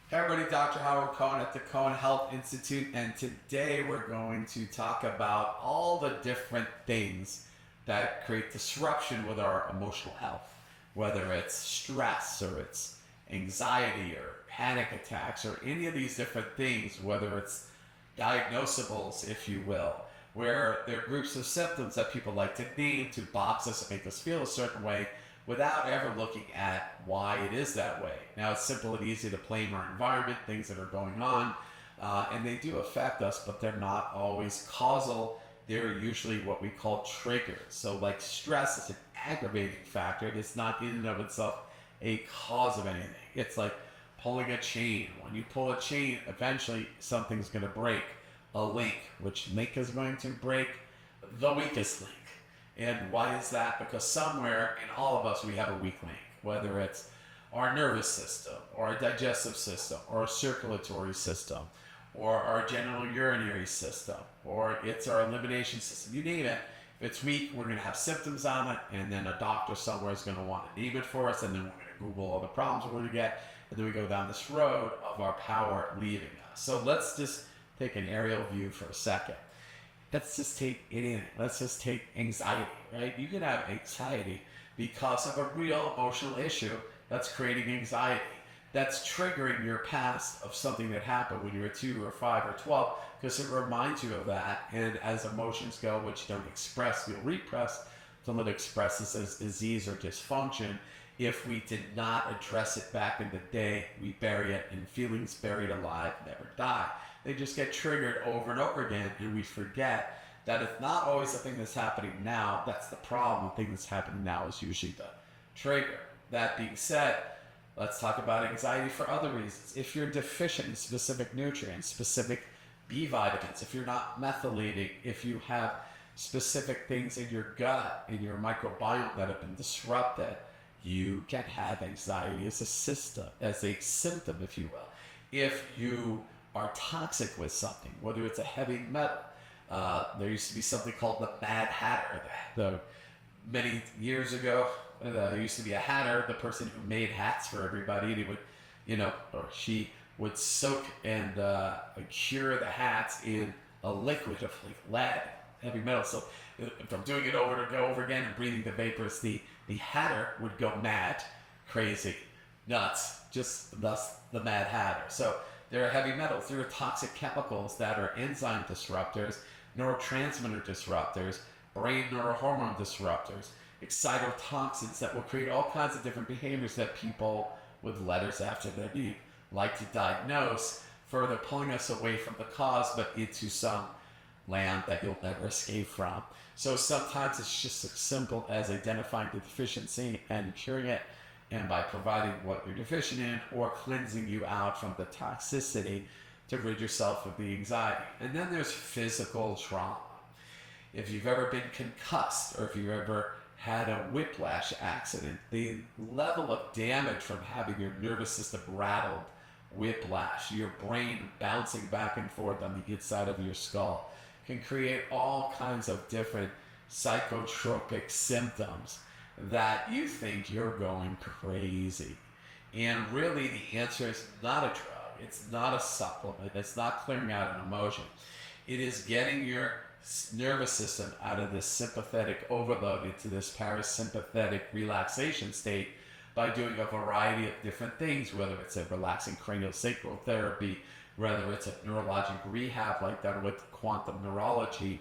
Hey everybody, Dr. Howard Cohn at the Cohn Health Institute, and today we're going to talk about all the different things that create disruption with our emotional health, whether it's stress or it's anxiety or panic attacks or any of these different things, whether it's diagnosables, if you will, where there are groups of symptoms that people like to name to box us and make us feel a certain way without ever looking at why it is that way. Now, it's simple and easy to blame our environment, things that are going on, and they do affect us, but they're not always causal. They're usually what we call triggers. So like stress is an aggravating factor. It's not in and of itself a cause of anything. It's like pulling a chain. When you pull a chain, eventually something's going to break. A link. Which link is going to break? The weakest link. And why is that? Because somewhere in all of us we have a weak link, whether it's our nervous system, or our digestive system, or our circulatory system, or our genital urinary system, or it's our elimination system. You name it. If it's weak, we're going to have symptoms on it, and then a doctor somewhere is going to want to name it for us, and then we're going to Google all the problems we're going to get, and then we go down this road of our power leaving us. So let's just take an aerial view for a second. Let's just take anything. Let's just take anxiety, right? You can have anxiety because of a real emotional issue that's creating anxiety. That's triggering your past of something that happened when you were 2 or 5 or 12 because it reminds you of that. And as emotions go, which don't express, you'll repress until it expresses as disease or dysfunction. If we did not address it back in the day, we bury it, and feelings buried alive never die. They just get triggered over and over again, and we forget that it's not always the thing that's happening now. That's the problem. The thing that's happening now is usually the trigger. That being said, let's talk about anxiety for other reasons. If you're deficient in specific nutrients, specific B vitamins, if you're not methylating, if you have specific things in your gut, in your microbiome that have been disrupted, you can have anxiety as a symptom, if you will. If you are toxic with something, whether it's a heavy metal. There used to be something called the Mad Hatter. Many years ago, there used to be a hatter, the person who made hats for everybody, and he would, or she would soak and cure the hats in a liquid of like lead, heavy metal. So if I'm doing it over and over again and breathing the vapors, the hatter would go mad, crazy, nuts, just thus the Mad Hatter. So there are heavy metals, there are toxic chemicals that are enzyme disruptors, neurotransmitter disruptors, brain neurohormone disruptors, excitotoxins that will create all kinds of different behaviors that people with letters after their name like to diagnose, further pulling us away from the cause but into some land that you'll never escape from. So sometimes it's just as simple as identifying the deficiency and curing it, and by providing what you're deficient in or cleansing you out from the toxicity to rid yourself of the anxiety. And then there's physical trauma. If you've ever been concussed or if you've ever had a whiplash accident, the level of damage from having your nervous system rattled, whiplash, your brain bouncing back and forth on the inside of your skull, can create all kinds of different psychotropic symptoms that you think you're going crazy. And really the answer is not a drug, it's not a supplement, it's not clearing out an emotion. It is getting your nervous system out of this sympathetic overload into this parasympathetic relaxation state by doing a variety of different things, whether it's a relaxing craniosacral therapy, whether it's a neurologic rehab like that with quantum neurology,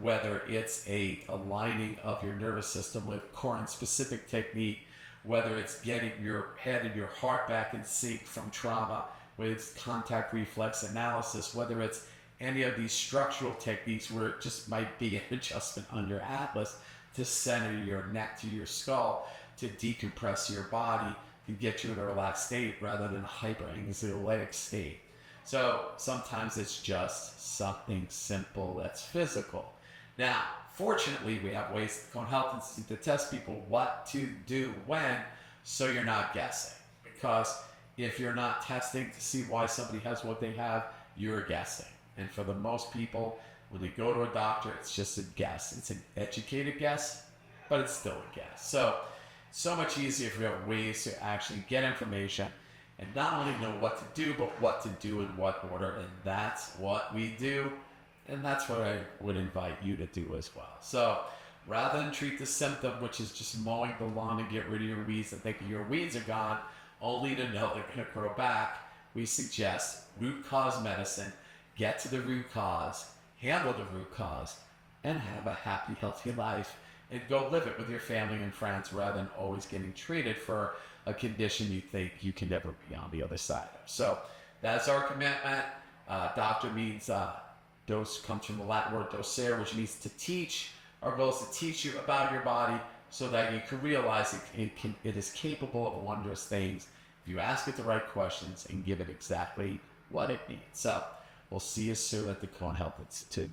whether it's a aligning of your nervous system with Cohn specific technique, whether it's getting your head and your heart back in sync from trauma with contact reflex analysis, whether it's any of these structural techniques where it just might be an adjustment on your atlas to center your neck to your skull, to decompress your body, to get you in a relaxed state rather than a hyper-anxiolytic state. So sometimes it's just something simple that's physical. Now, fortunately, we have ways at the Cohn Health Institute to test people what to do when, so you're not guessing. Because if you're not testing to see why somebody has what they have, you're guessing. And for the most people, when they go to a doctor, it's just a guess. It's an educated guess, but it's still a guess. So much easier if we have ways to actually get information and not only know what to do, but what to do in what order. And that's what we do. And that's what I would invite you to do as well. So rather than treat the symptom, which is just mowing the lawn to get rid of your weeds and thinking your weeds are gone, only to know they're going to grow back, we suggest root cause medicine. Get to the root cause, handle the root cause, and have a happy, healthy life. And go live it with your family and friends rather than always getting treated for a condition you think you can never be on the other side of. So that's our commitment. Doctor means dose comes from the Latin word docere, which means to teach. Our goal is to teach you about your body so that you can realize it is capable of wondrous things if you ask it the right questions and give it exactly what it needs. So we'll see you soon at the Cohn Health Institute.